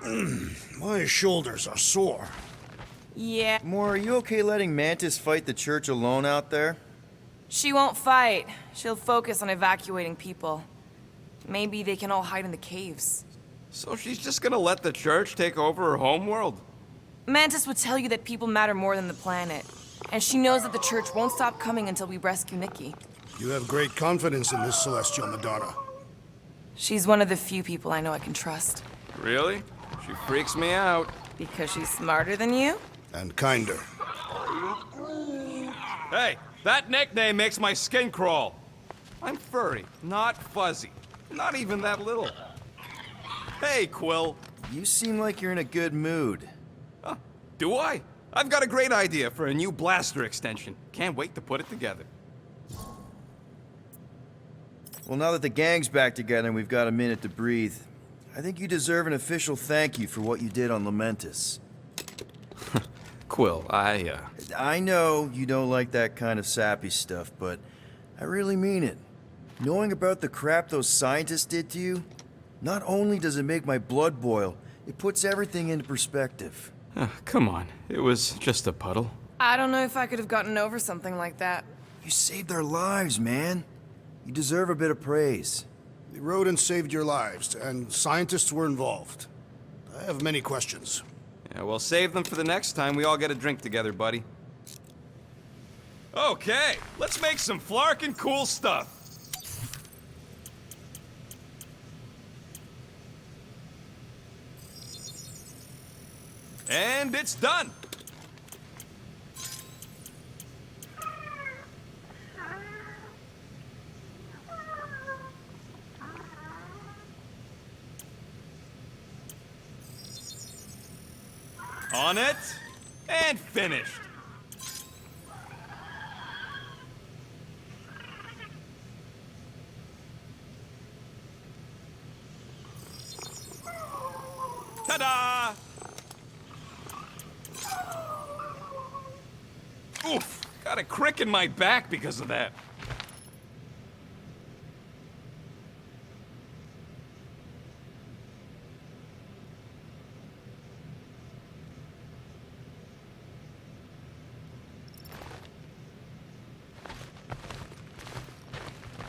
My shoulders are sore. Yeah. Gamora, are you okay letting Mantis fight the church alone out there? She won't fight. She'll focus on evacuating people. Maybe they can all hide in the caves. So she's just gonna let the church take over her homeworld? Mantis would tell you that people matter more than the planet. And she knows that the church won't stop coming until we rescue Nikki. You have great confidence in this Celestial Madonna. She's one of the few people I know I can trust. Really? She freaks me out. Because she's smarter than you? And kinder. Hey, that nickname makes my skin crawl. I'm furry, not fuzzy. Not even that little. Hey, Quill. You seem like you're in a good mood. Huh, do I? I've got a great idea for a new blaster extension. Can't wait to put it together. Well, now that the gang's back together and we've got a minute to breathe, I think you deserve an official thank you for what you did on Lamentus. Quill, I know you don't like that kind of sappy stuff, but I really mean it. Knowing about the crap those scientists did to you, not only does it make my blood boil, it puts everything into perspective. Come on. It was just a puddle. I don't know if I could have gotten over something like that. You saved their lives, man. You deserve a bit of praise. The rodents saved your lives, and scientists were involved. I have many questions. Yeah, we'll save them for the next time we all get a drink together, buddy. Okay, let's make some flarkin' cool stuff. And it's done! On it, and finished. Ta-da! Oof, got a crick in my back because of that.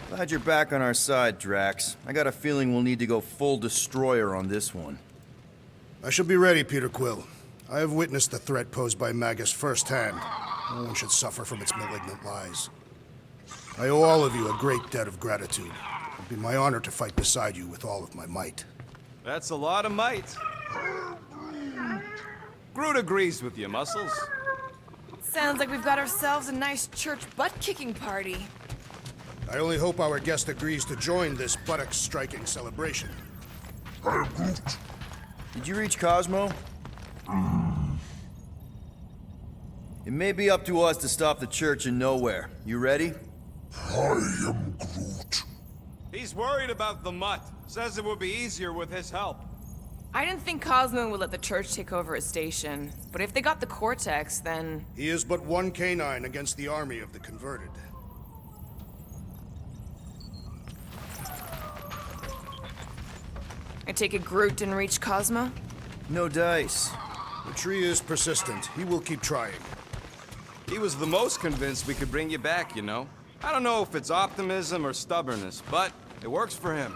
Glad you're back on our side, Drax. I got a feeling we'll need to go full destroyer on this one. I shall be ready, Peter Quill. I have witnessed the threat posed by Magus firsthand. No one should suffer from its malignant lies. I owe all of you a great debt of gratitude. It would be my honor to fight beside you with all of my might. That's a lot of might. Groot agrees with you, Muscles. Sounds like we've got ourselves a nice church butt-kicking party. I only hope our guest agrees to join this buttocks-striking celebration. Did you reach Cosmo? It may be up to us to stop the church in Nowhere. You ready? I am Groot. He's worried about the mutt. Says it would be easier with his help. I didn't think Cosmo would let the church take over his station, but if they got the Cortex, then... He is but one canine against the army of the converted. I take it Groot didn't reach Cosmo? No dice. The tree is persistent. He will keep trying. He was the most convinced we could bring you back, you know? I don't know if it's optimism or stubbornness, but it works for him.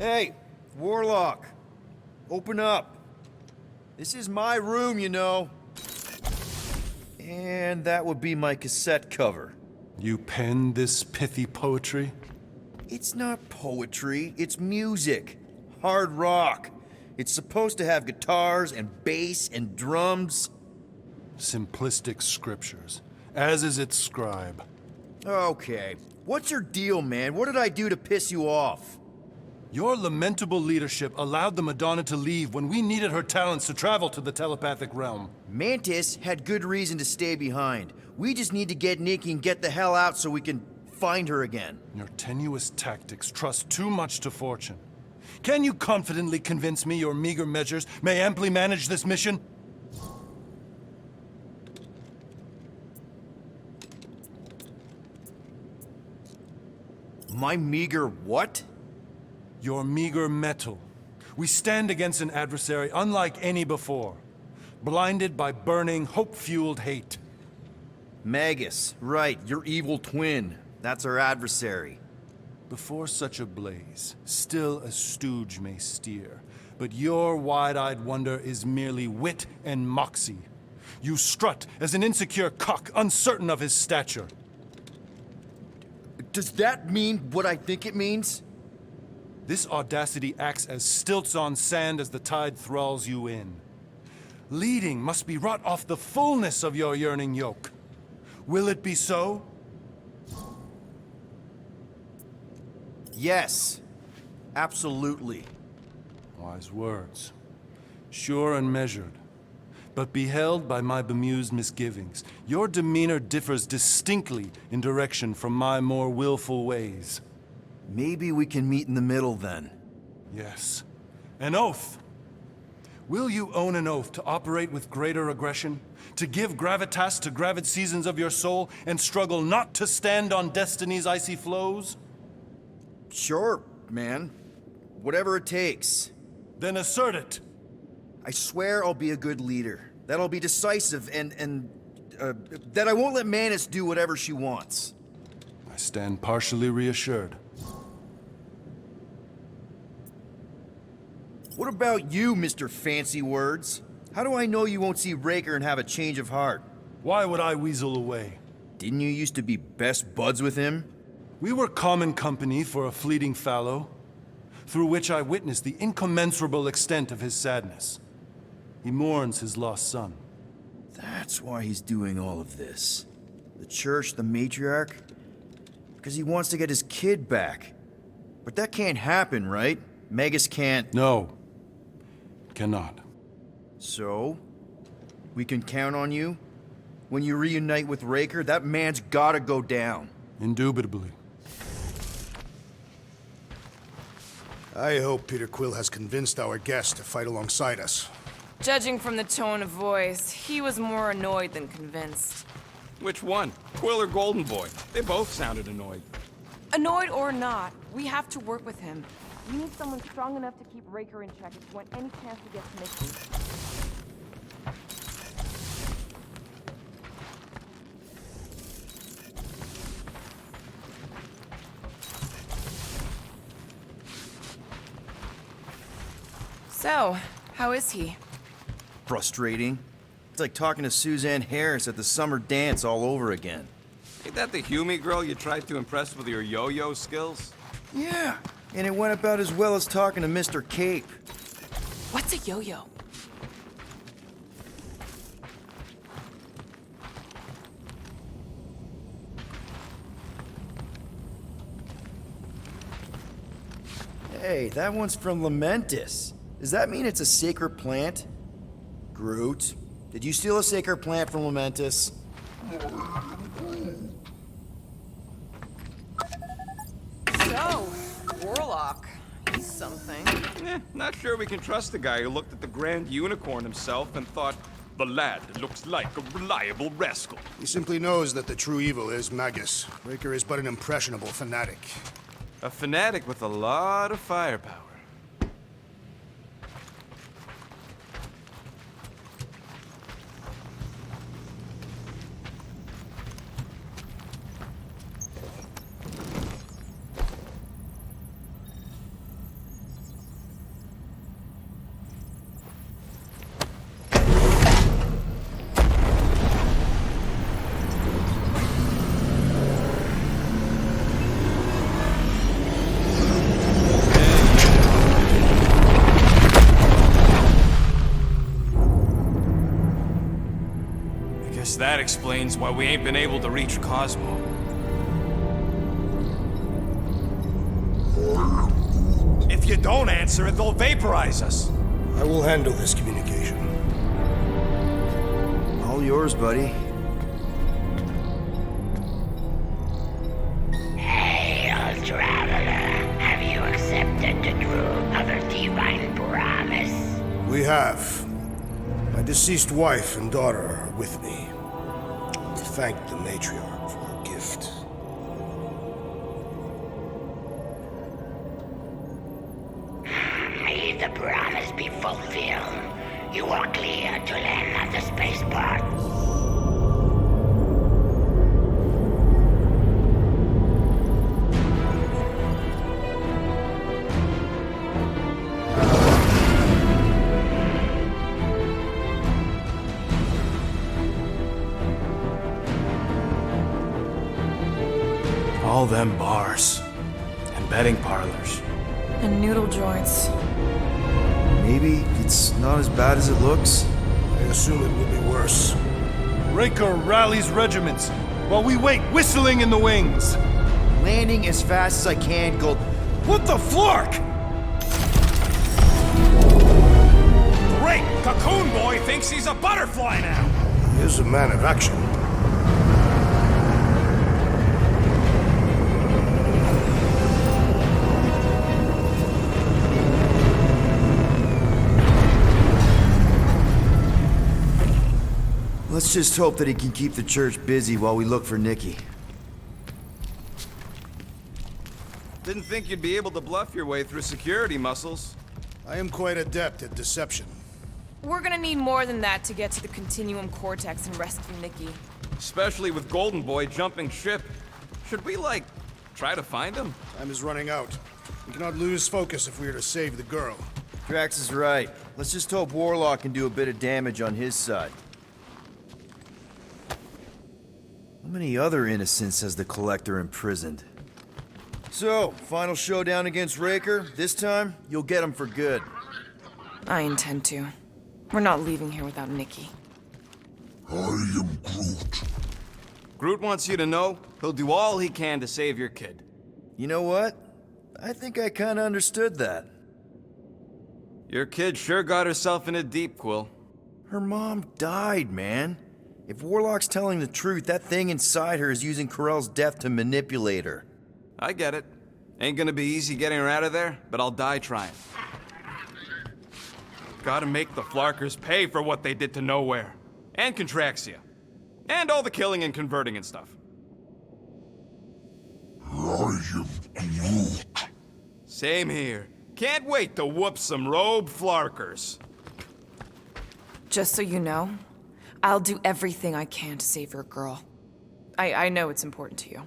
Hey, Warlock. Open up. This is my room, you know. And that would be my cassette cover. You penned this pithy poetry? It's not poetry, it's music. Hard rock. It's supposed to have guitars and bass and drums. Simplistic scriptures, as is its scribe. Okay. What's your deal, man? What did I do to piss you off? Your lamentable leadership allowed the Madonna to leave when we needed her talents to travel to the telepathic realm. Mantis had good reason to stay behind. We just need to get Nikki and get the hell out so we can find her again. Your tenuous tactics trust too much to fortune. Can you confidently convince me your meager measures may amply manage this mission? My meager what? Your meager metal. We stand against an adversary unlike any before, blinded by burning, hope-fueled hate. Magus, right, your evil twin. That's our adversary. Before such a blaze, still a stooge may steer, but your wide-eyed wonder is merely wit and moxie. You strut as an insecure cock, uncertain of his stature. Does that mean what I think it means? This audacity acts as stilts on sand as the tide thralls you in. Leading must be wrought off the fullness of your yearning yoke. Will it be so? Yes. Absolutely. Wise words. Sure and measured. But beheld by my bemused misgivings, your demeanor differs distinctly in direction from my more willful ways. Maybe we can meet in the middle then. Yes. An oath. Will you own an oath to operate with greater aggression? To give gravitas to gravid seasons of your soul and struggle not to stand on destiny's icy flows? Sure, man. Whatever it takes. Then assert it. I swear I'll be a good leader. That I'll be decisive and that I won't let Mantis do whatever she wants. I stand partially reassured. What about you, Mr. Fancy Words? How do I know you won't see Raker and have a change of heart? Why would I weasel away? Didn't you used to be best buds with him? We were common company for a fleeting fallow, through which I witnessed the incommensurable extent of his sadness. He mourns his lost son. That's why he's doing all of this. The church, the matriarch? Because he wants to get his kid back. But that can't happen, right? Magus can't... No. Cannot. So? We can count on you? When you reunite with Raker, that man's gotta go down. Indubitably. I hope Peter Quill has convinced our guest to fight alongside us. Judging from the tone of voice, he was more annoyed than convinced. Which one? Quill or Golden Boy? They both sounded annoyed. Annoyed or not, we have to work with him. We need someone strong enough to keep Raker in check if we want any chance to get to Nikki. So, how is he? Frustrating. It's like talking to Suzanne Harris at the summer dance all over again. Ain't that the Hume girl you tried to impress with your yo-yo skills? Yeah, and it went about as well as talking to Mr. Cape. What's a yo-yo? Hey, that one's from Lamentis. Does that mean it's a sacred plant? Groot, did you steal a sacred plant from Lamentis? So, Warlock. He's something. Not sure we can trust the guy who looked at the Grand Unicorn himself and thought, the lad looks like a reliable rascal. He simply knows that the true evil is Magus. Raker is but an impressionable fanatic. A fanatic with a lot of firepower. explains why we ain't been able to reach Cosmo. If you don't answer it, they'll vaporize us. I will handle this communication. All yours, buddy. Hail, traveler. Have you accepted the truth of a divine promise? We have. My deceased wife and daughter are with me. To thank the matriarch for her gift. May the promise be fulfilled. You are clear to land at the spaceport. All them bars. And betting parlors. And noodle joints. Maybe it's not as bad as it looks. I assume it will be worse. Raker rallies regiments while we wait whistling in the wings. Landing as fast as I can, Gold. What the flark? Great! Cocoon Boy thinks he's a butterfly now! He is a man of action. Let's just hope that he can keep the church busy while we look for Nikki. Didn't think you'd be able to bluff your way through security muscles. I am quite adept at deception. We're gonna need more than that to get to the Continuum Cortex and rescue Nikki. Especially with Golden Boy jumping ship. Should we, like, try to find him? Time is running out. We cannot lose focus if we are to save the girl. Drax is right. Let's just hope Warlock can do a bit of damage on his side. How many other innocents has the Collector imprisoned? So, final showdown against Raker. This time, you'll get him for good. I intend to. We're not leaving here without Nikki. I am Groot. Groot wants you to know he'll do all he can to save your kid. You know what? I think I kinda understood that. Your kid sure got herself in a deep, Quill. Her mom died, man. If Warlock's telling the truth, that thing inside her is using Corell's death to manipulate her. I get it. Ain't gonna be easy getting her out of there, but I'll die trying. Gotta make the Flarkers pay for what they did to Nowhere. And Contraxia. And all the killing and converting and stuff. I am Groot. Same here. Can't wait to whoop some rogue Flarkers. Just so you know, I'll do everything I can to save your girl. I know it's important to you.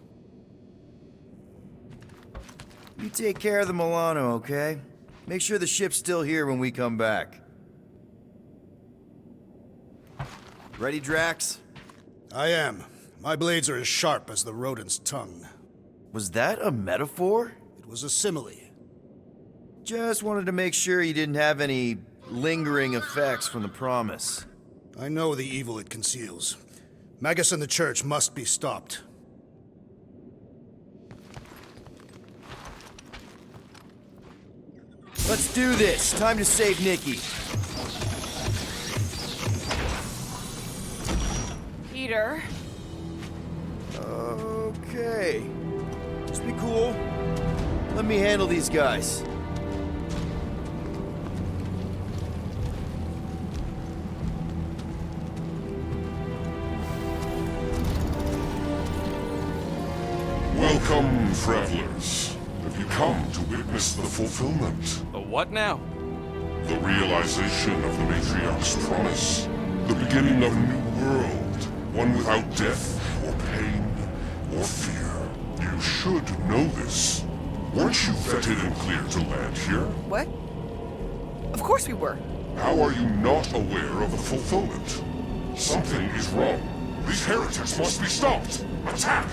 You take care of the Milano, okay? Make sure the ship's still here when we come back. Ready, Drax? I am. My blades are as sharp as the rodent's tongue. Was that a metaphor? It was a simile. Just wanted to make sure you didn't have any lingering effects from the promise. I know the evil it conceals. Magus and the Church must be stopped. Let's do this. Time to save Nikki. Peter. Okay. Just be cool. Let me handle these guys. Welcome, travelers. Have you come to witness the fulfillment? The what now? The realization of the Matriarch's promise. The beginning of a new world. One without death, or pain, or fear. You should know this. Weren't you vetted and cleared to land here? What? Of course we were. How are you not aware of the fulfillment? Something is wrong. These heretics must be stopped. Attack!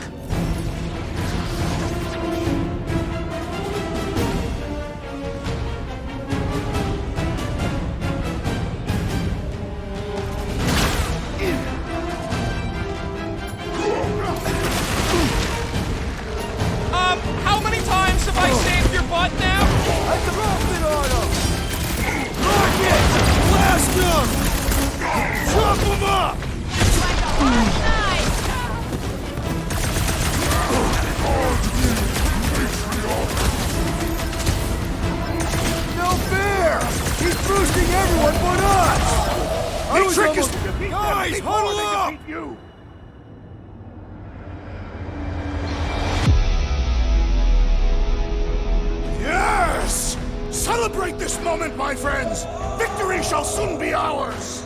Chop him up! Like a hot knife! No fair! He's boosting everyone but us! I was trick is almost... to defeat them Guys, before huddle they up! defeat you. Yes! Celebrate this moment, my friends! Victory shall soon be ours!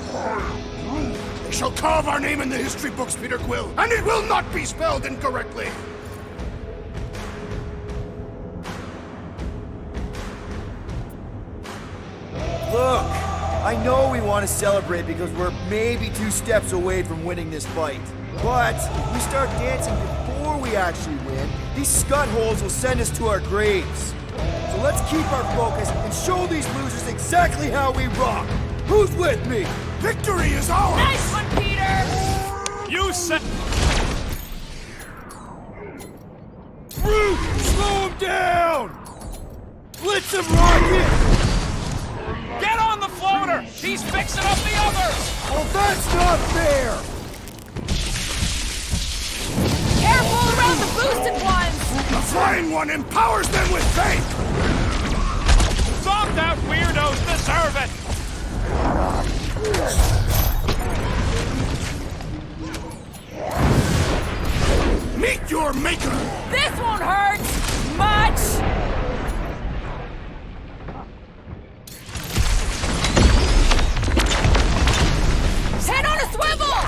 They shall carve our name in the history books, Peter Quill, and it will not be spelled incorrectly! Look, I know we want to celebrate because we're maybe 2 steps away from winning this fight. But if we start dancing before we actually win, these scutholes will send us to our graves. So let's keep our focus and show these losers exactly how we rock. Who's with me? Victory is ours! Nice one, Peter! You said. Groot, slow him down! Blitz him, Rocket! Get on the floater! He's fixing up the others! Oh, that's not fair! Careful around the boosted ones! The flying one empowers them with faith! Zombed out weirdos deserve it! Meet your maker! This won't hurt much! Head on a swivel!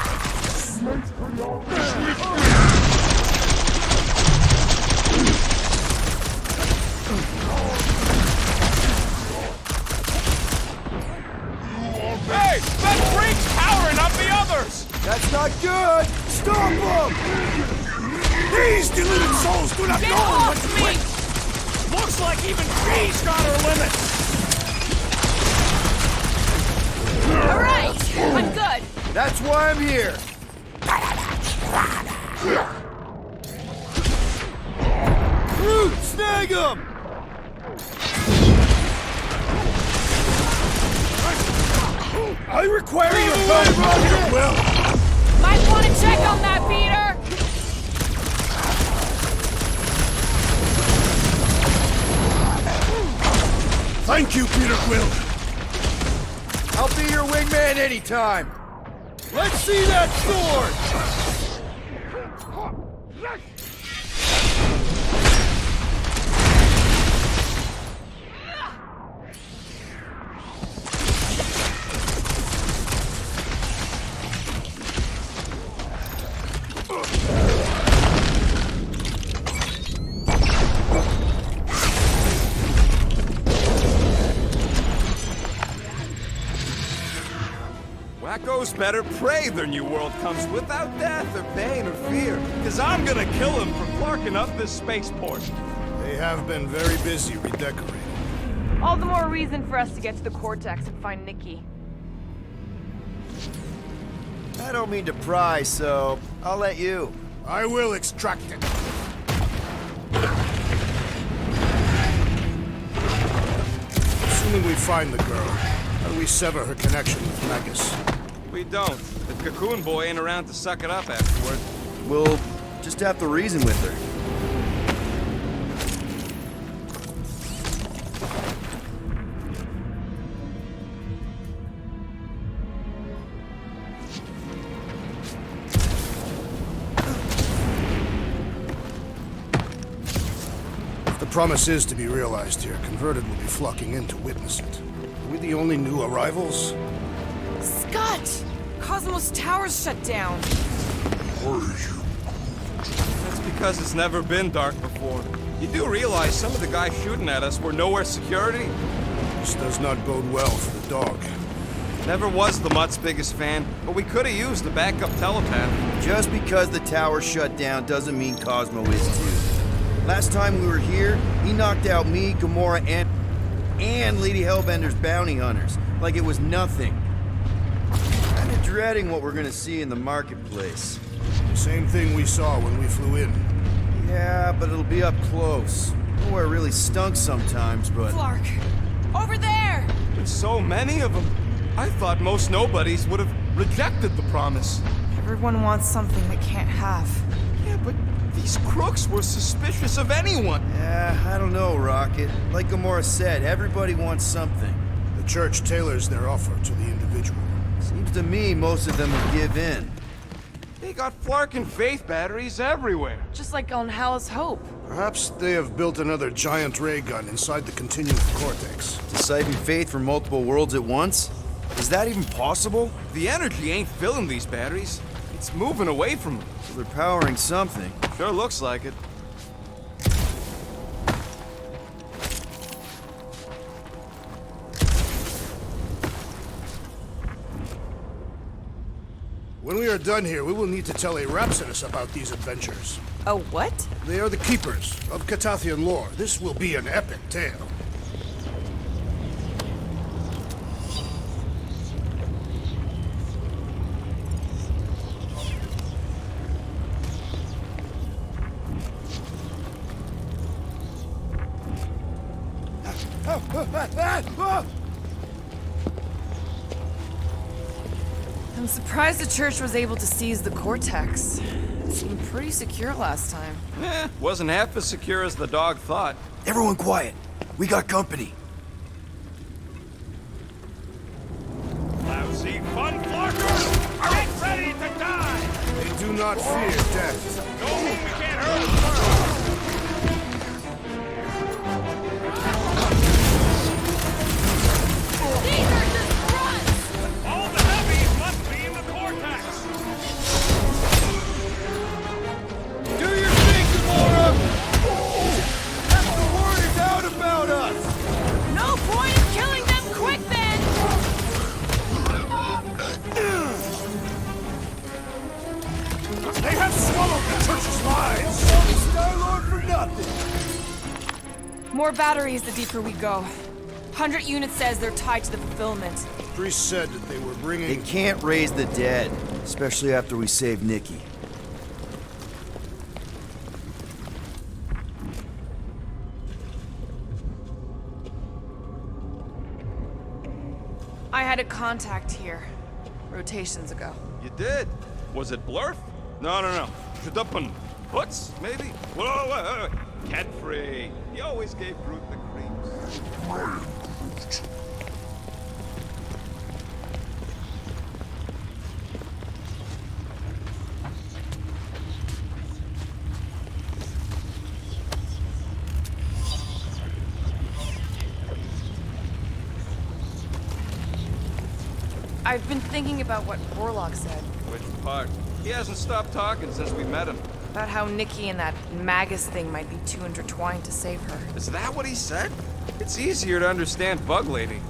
Hey! That freak's powering up the others! That's not good! Stop him! These deluded souls do not Get know what off to me! quit! Looks like even she's got her limit! Alright, I'm good. That's why I'm here! Groot, snag him! I require your help, Peter Quill! Might want to check on that, Peter. Thank you, Peter Quill! I'll be your wingman anytime! Let's see that sword! Wackos better pray their new world comes without death or pain or fear, because I'm gonna kill them for clarking up this spaceport. They have been very busy redecorating. All the more reason for us to get to the Cortex and find Nikki. I don't mean to pry, so I'll let you. I will extract it. Assuming we find the girl, how do we sever her connection with Magus? We don't. The Cocoon Boy ain't around to suck it up afterward. We'll just have to reason with her. If the promise is to be realized here, converted will be flocking in to witness it. Are we the only new arrivals? Scott! Cosmos Tower's shut down. That's because it's never been dark before. You do realize some of the guys shooting at us were nowhere security? This does not bode well for the dog. Never was the Mutt's biggest fan, but we could have used a backup telepath. Just because the tower shut down doesn't mean Cosmo is too. Last time we were here, he knocked out me, Gamora, and Lady Hellbender's bounty hunters, like it was nothing. Kinda dreading what we're gonna see in the marketplace. The same thing we saw when we flew in. Yeah, but it'll be up close. Nowhere really stunk sometimes, but... Flark! Over there! There's so many of them. I thought most nobodies would have rejected the promise. Everyone wants something they can't have. Yeah, but these crooks were suspicious of anyone. Yeah, I don't know, Rocket. Like Gamora said, everybody wants something. The church tailors their offer to the individual. Seems to me most of them would give in. They got Flark and Faith batteries everywhere. Just like on Hala's Hope. Perhaps they have built another giant ray gun inside the continuum cortex. To siphon faith from multiple worlds at once? Is that even possible? The energy ain't filling these batteries. It's moving away from them. So they're powering something. Sure looks like it. When we are done here, we will need to tell a Rhapsodus about these adventures. Oh, what? They are the keepers of Catathian lore. This will be an epic tale. I'm surprised the church was able to seize the cortex. It seemed pretty secure last time. Wasn't half as secure as the dog thought. Everyone quiet. We got company. Lousy fun flarkers! Get ready to die! They do not fear death. No, we can't hurt them. All the heavies must be in the cortex! Do your thing, Gamora! That's the word is out about us! No point in killing them quick then! They have swallowed the church's lives! Star-Lord for nothing! More batteries the deeper we go. 100 units says they're tied to the fulfillment. Priest said that they were They bringing... can't raise the dead, especially after we save Nikki. I had a contact here. Rotations ago. You did? Was it Blurf? No. Shadupin. Hoots, maybe? Whoa. Cat free. He always gave Groot the creeps. I've been thinking about what Warlock said. Which part? He hasn't stopped talking since we met him. About how Nikki and that Magus thing might be too intertwined to save her. Is that what he said? It's easier to understand Bug Lady.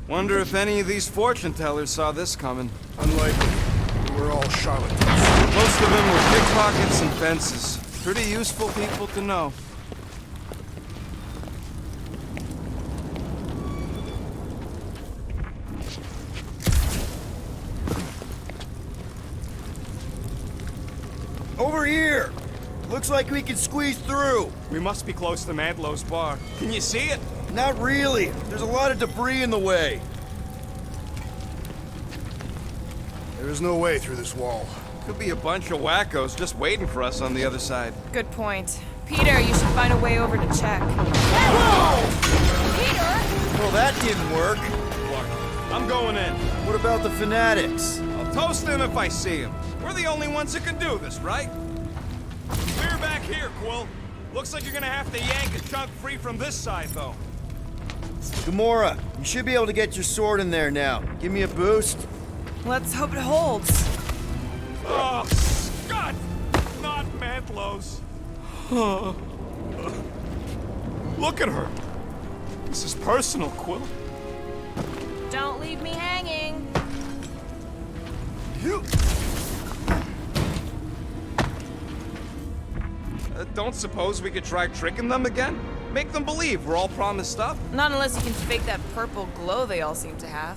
Wonder if any of these fortune tellers saw this coming. Unlikely. They were all charlatans. Most of them were pickpockets and fences. Pretty useful people to know. Over here! Looks like we can squeeze through. We must be close to Mantlow's bar. Can you see it? Not really. There's a lot of debris in the way. There is no way through this wall. Could be a bunch of wackos just waiting for us on the other side. Good point. Peter, you should find a way over to check. Whoa! Peter! Well, that didn't work. Look, I'm going in. What about the fanatics? I'll toast them if I see them. We're the only ones that can do this, right? Clear back here, Quill. Looks like you're gonna have to yank a chunk free from this side, though. Gamora, you should be able to get your sword in there now. Give me a boost. Let's hope it holds. Oh, Scott! Not Mantlow's. Look at her. This is personal, Quill. Don't leave me hanging. You... Don't suppose we could try tricking them again? Make them believe we're all promised stuff? Not unless you can fake that purple glow they all seem to have.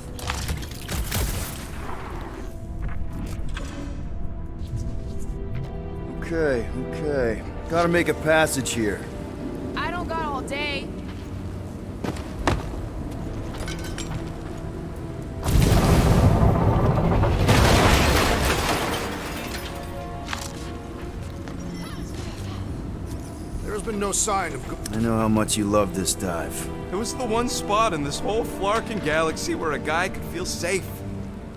Okay. Gotta make a passage here. I don't got all day. There's been no sign of... I know how much you love this dive. It was the one spot in this whole Flarkin galaxy where a guy could feel safe.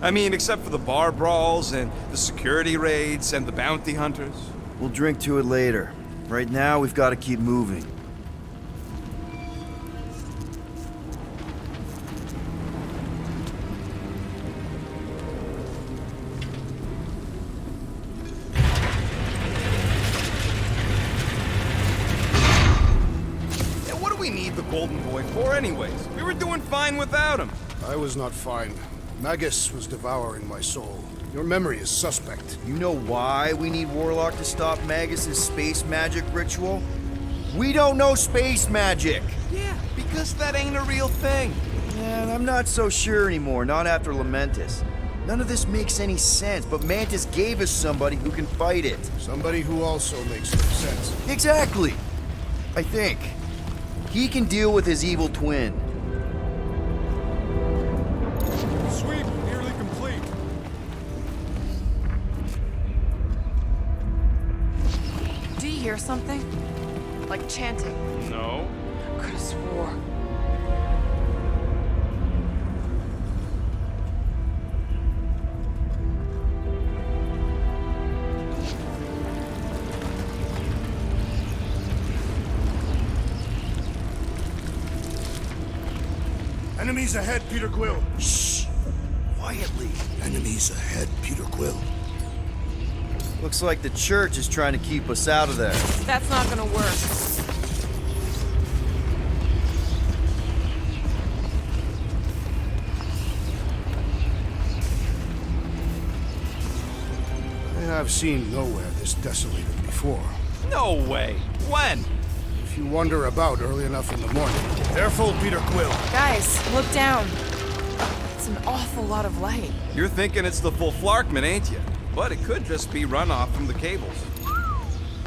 I mean, except for the bar brawls and the security raids and the bounty hunters. We'll drink to it later. Right now, we've got to keep moving. Yeah, what do we need the Golden Boy for anyways? We were doing fine without him. I was not fine. Magus was devouring my soul. Your memory is suspect. You know why we need Warlock to stop Magus's space magic ritual? We don't know space magic! Yeah, because that ain't a real thing. Man, I'm not so sure anymore, not after Lamentus. None of this makes any sense, but Mantis gave us somebody who can fight it. Somebody who also makes no sense. Exactly! I think. He can deal with his evil twin. Sweep nearly complete. Do you hear something? Like chanting. No. Could have swore. Enemies ahead, Peter Quill. Shh! Quietly. Enemies ahead, Peter Quill. Looks like the church is trying to keep us out of there. That's not gonna work. I have seen nowhere this desolated before. No way. When? If you wander about early enough in the morning. Careful, Peter Quill. Guys, look down. It's an awful lot of light. You're thinking it's the full Flarkman, ain't you? But it could just be runoff from the cables.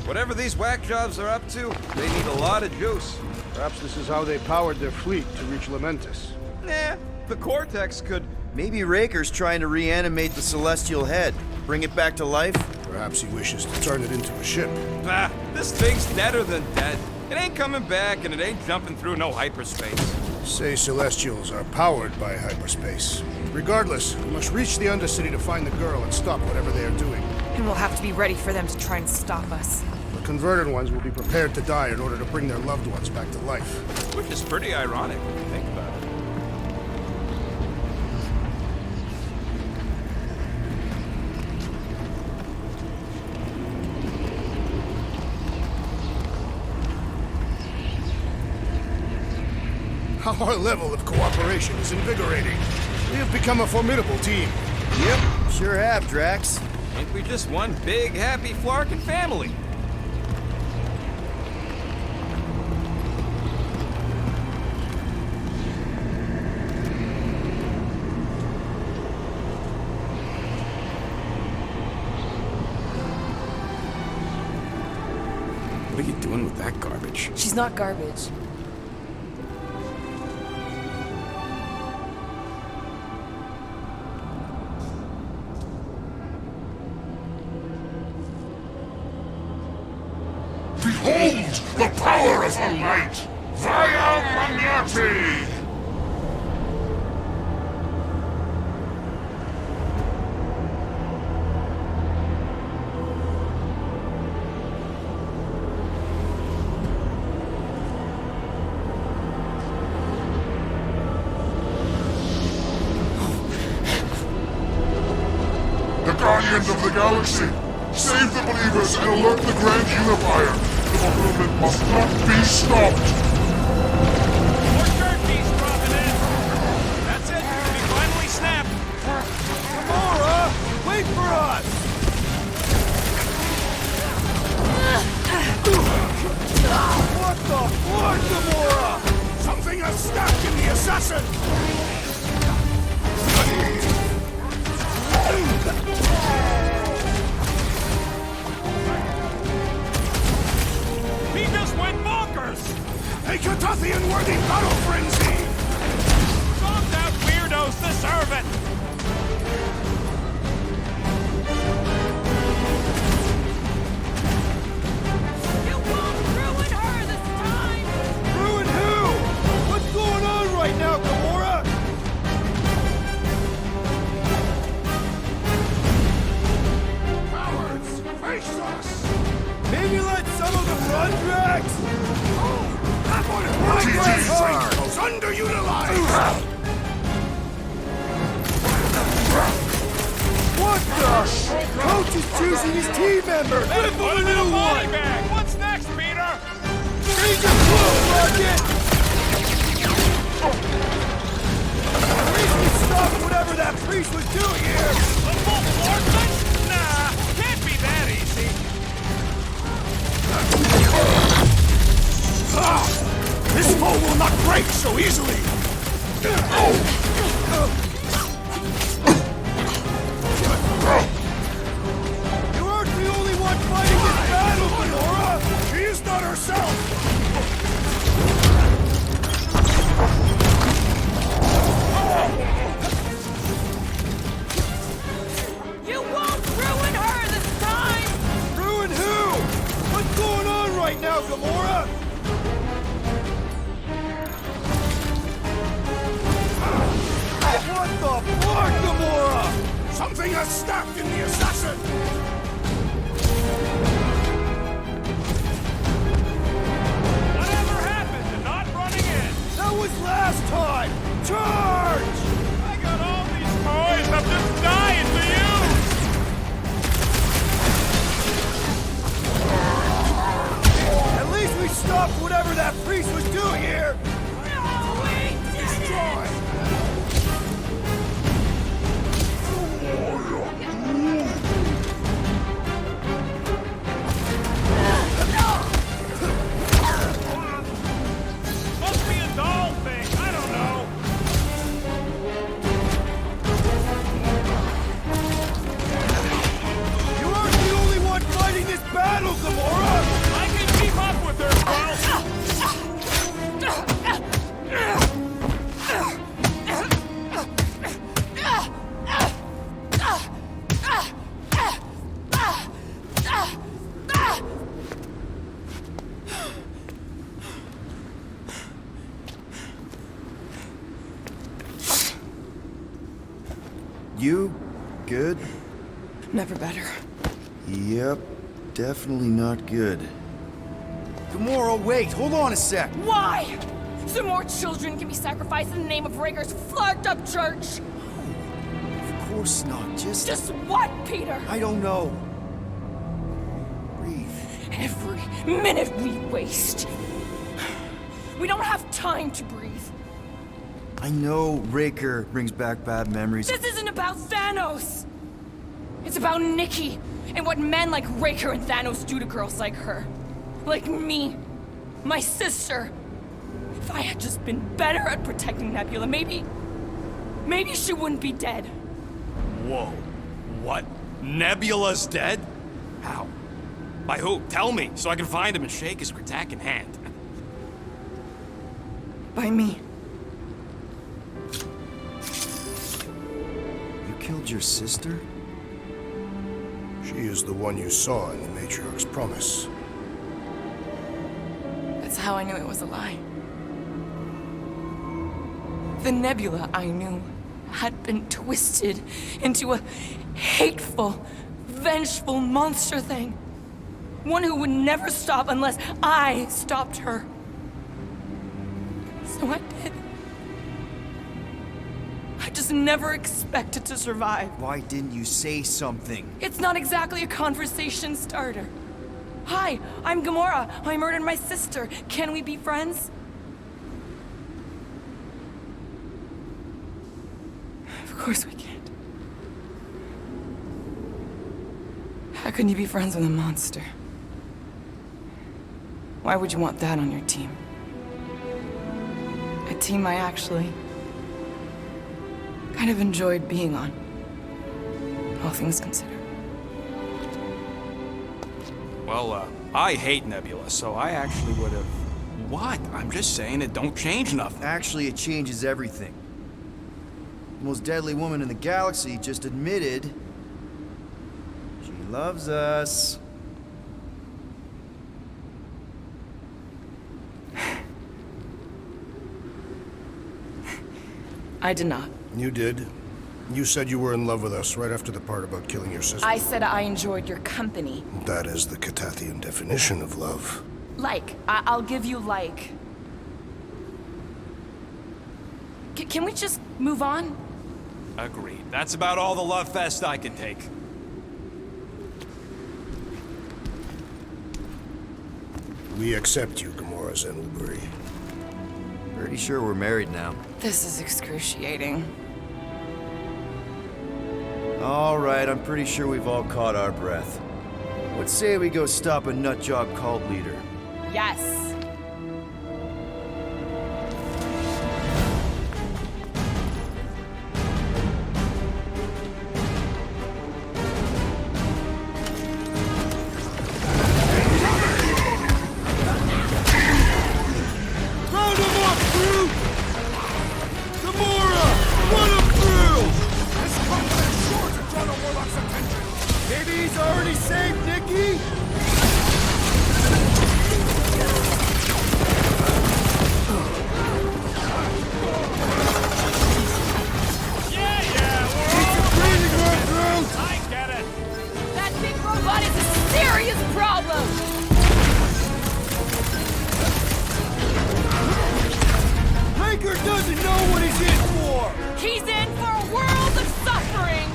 Whatever these whack jobs are up to, they need a lot of juice. Perhaps this is how they powered their fleet to reach Lamentus. Nah, the Cortex could... Maybe Raker's trying to reanimate the Celestial Head. Bring it back to life? Perhaps he wishes to turn it into a ship. Ah, this thing's deader than dead. It ain't coming back, and it ain't jumping through no hyperspace. Say Celestials are powered by hyperspace. Regardless, we must reach the Undercity to find the girl and stop whatever they are doing. And we'll have to be ready for them to try and stop us. The converted ones will be prepared to die in order to bring their loved ones back to life. Which is pretty ironic when you think about it. Our level of cooperation is invigorating. We have become a formidable team. Yep, sure have, Drax. Ain't we just one big, happy Flarkin family? What are you doing with that garbage? She's not garbage. Behold the power of the light! Via Magnati! The Guardians of the Galaxy! Save the believers and alert the Grand Unifier! The fulfillment must not be stopped! More turkeys dropping in! That's it! We finally snapped! Gamora! Wait for us! What the fuck, Gamora? Something has stabbed in the assassin! A Catothian-worthy battle frenzy! Bombed out weirdos deserve it! You won't ruin her this time! Ruin who? What's going on right now, Gamora? Cowards, face us! Maybe let some of them run, Drax? That one is GG's. underutilized! What the? Coach is choosing his team member! Hey, Give him put a him in a new body one! bag! What's next, Peter? Change your clothes, Rocket! At least we stopped whatever that priest was doing here! A full portrait? Nah, can't be that easy. This foe will not break so easily! You aren't the only one fighting this battle, Gamora! She is not herself! You won't ruin her this time! Ruin who? What's going on right now, Gamora? What the fuck, Gamora? Something has snapped in the assassin! Whatever happened to not running in? That was last time! Charge! I got all these toys, I'm just dying to use! At least we stopped whatever that priest was doing here! Destroy! Must be a doll thing, I don't know. You aren't the only one fighting this battle, Gamora! I can keep up with her, Quill. You good? Never better. Yep, definitely not good. Gamora, wait, hold on a sec. Why? So more children can be sacrificed in the name of Raker's flagged up church? Of course not, Just what, Peter? I don't know. Breathe. Every minute we waste. We don't have time to breathe. I know Raker brings back bad memories. This isn't about Thanos! It's about Nikki and what men like Raker and Thanos do to girls like her. Like me. My sister. If I had just been better at protecting Nebula, maybe she wouldn't be dead. Whoa. What? Nebula's dead? How? By who? Tell me, so I can find him and shake his Kratak hand. By me. You killed your sister? She is the one you saw in the Matriarch's promise. That's how I knew it was a lie. The Nebula I knew had been twisted into a hateful, vengeful monster thing. One who would never stop unless I stopped her. So I did. I just never expected to survive. Why didn't you say something? It's not exactly a conversation starter. Hi, I'm Gamora. I murdered my sister. Can we be friends? Of course we can't. How can you be friends with a monster? Why would you want that on your team? A team I actually kind of enjoyed being on, all things considered. Well, I hate Nebula, so I actually would have What? I'm just saying it don't change nothing. Actually, it changes everything. The most deadly woman in the galaxy just admitted she loves us. I did not. You did. You said you were in love with us right after the part about killing your sister. I said I enjoyed your company. That is the Catathian definition of love. Like. I'll give you like. Can we just move on? Agreed. That's about all the love fest I can take. We accept you, Gamora Zenuburi. Pretty sure we're married now. This is excruciating. All right, I'm pretty sure we've all caught our breath. What say we go stop a nutjob cult leader? Yes. Round him up, Groot! Gamora! Run him through! This combat is sure to draw the Warlock's attention. Maybe he's already saved Nikki? I get it. That big robot is a serious problem! Raker doesn't know what he's in for! He's in for a world of suffering!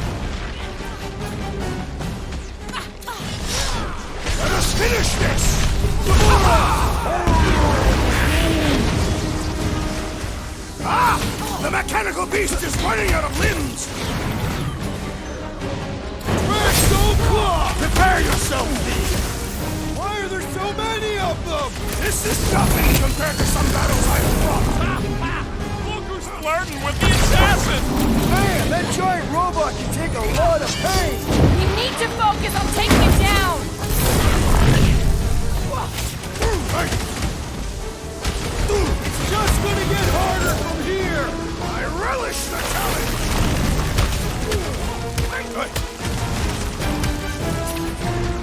Let us finish this! Ah! The mechanical beast is running out of limbs! Prepare yourself, thief! Why are there so many of them? This is nothing compared to some battles I've fought! Look who's flirting with the assassin! Man, that giant robot can take a lot of pain! We need to focus on taking it down! It's just gonna get harder from here! I relish the challenge!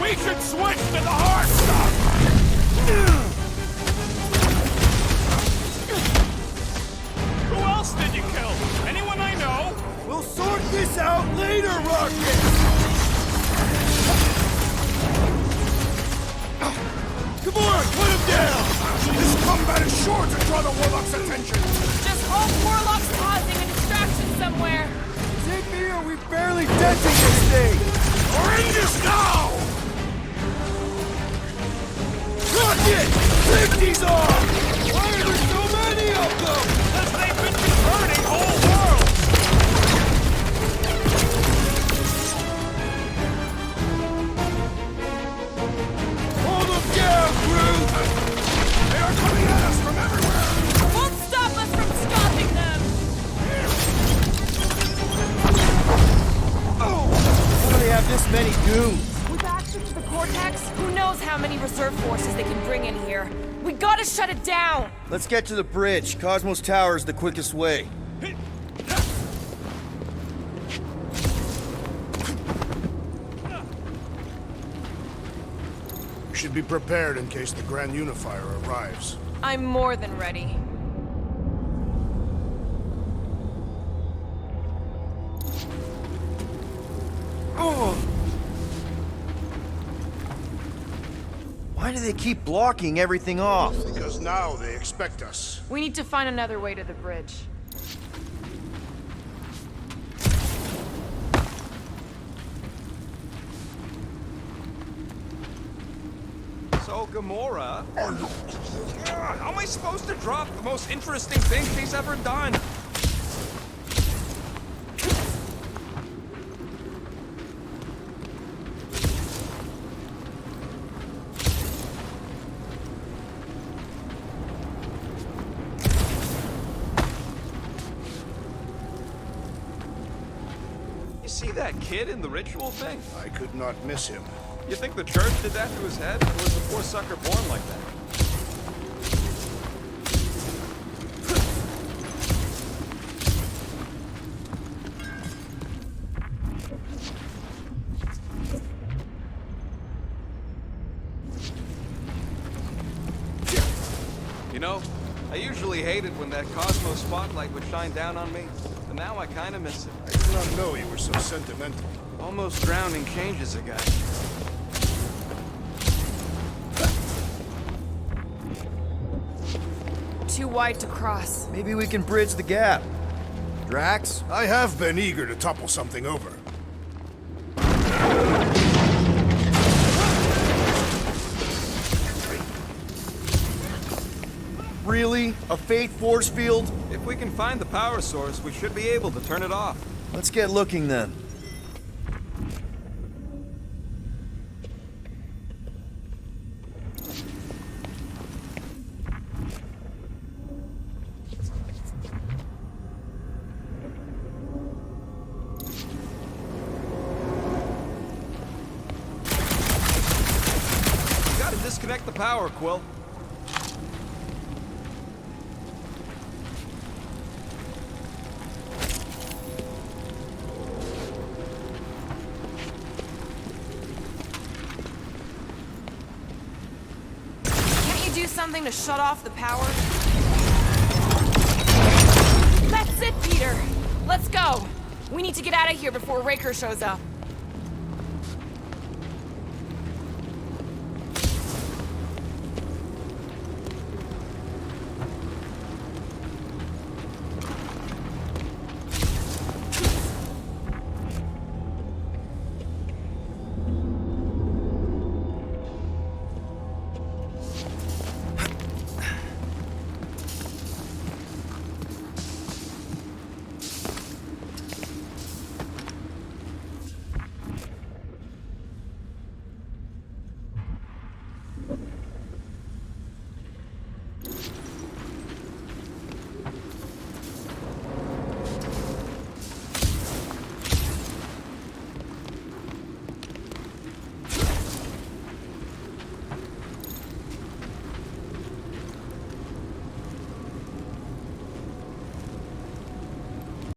We should switch to the hard stuff! Who else did you kill? Anyone I know? We'll sort this out later, Rocket! Come on, put him down! This combat is sure to draw the Warlock's attention! Just hope Warlock's causing a distraction somewhere. Take me or we barely dented this thing! We're in this now! Rocket! Take these off! Why are there so many of them? Because they've been converting whole worlds! Hold them down, Groot! They are coming at us from everywhere! Won't stop us from stopping them! How do they have this many goons? With access to the Cortex, who knows how many reserve forces they can bring in here. We gotta shut it down! Let's get to the bridge. Cosmos Tower is the quickest way. We should be prepared in case the Grand Unifier arrives. I'm more than ready. Why do they keep blocking everything off? Because now they expect us. We need to find another way to the bridge. So, Gamora... How am I supposed to drop the most interesting thing he's ever done? You see that kid in the ritual thing? I could not miss him. You think the church did that to his head? Or was the poor sucker born like that? You know, I usually hated when that cosmos spotlight would shine down on me, but now I kinda miss it. I did not know you were so sentimental. Almost drowning changes a guy. Too wide to cross. Maybe we can bridge the gap. Drax? I have been eager to topple something over. Really? A fate force field? If we can find the power source, we should be able to turn it off. Let's get looking then. You gotta disconnect the power, Quill. Do something to shut off the power? That's it, Peter! Let's go! We need to get out of here before Raker shows up.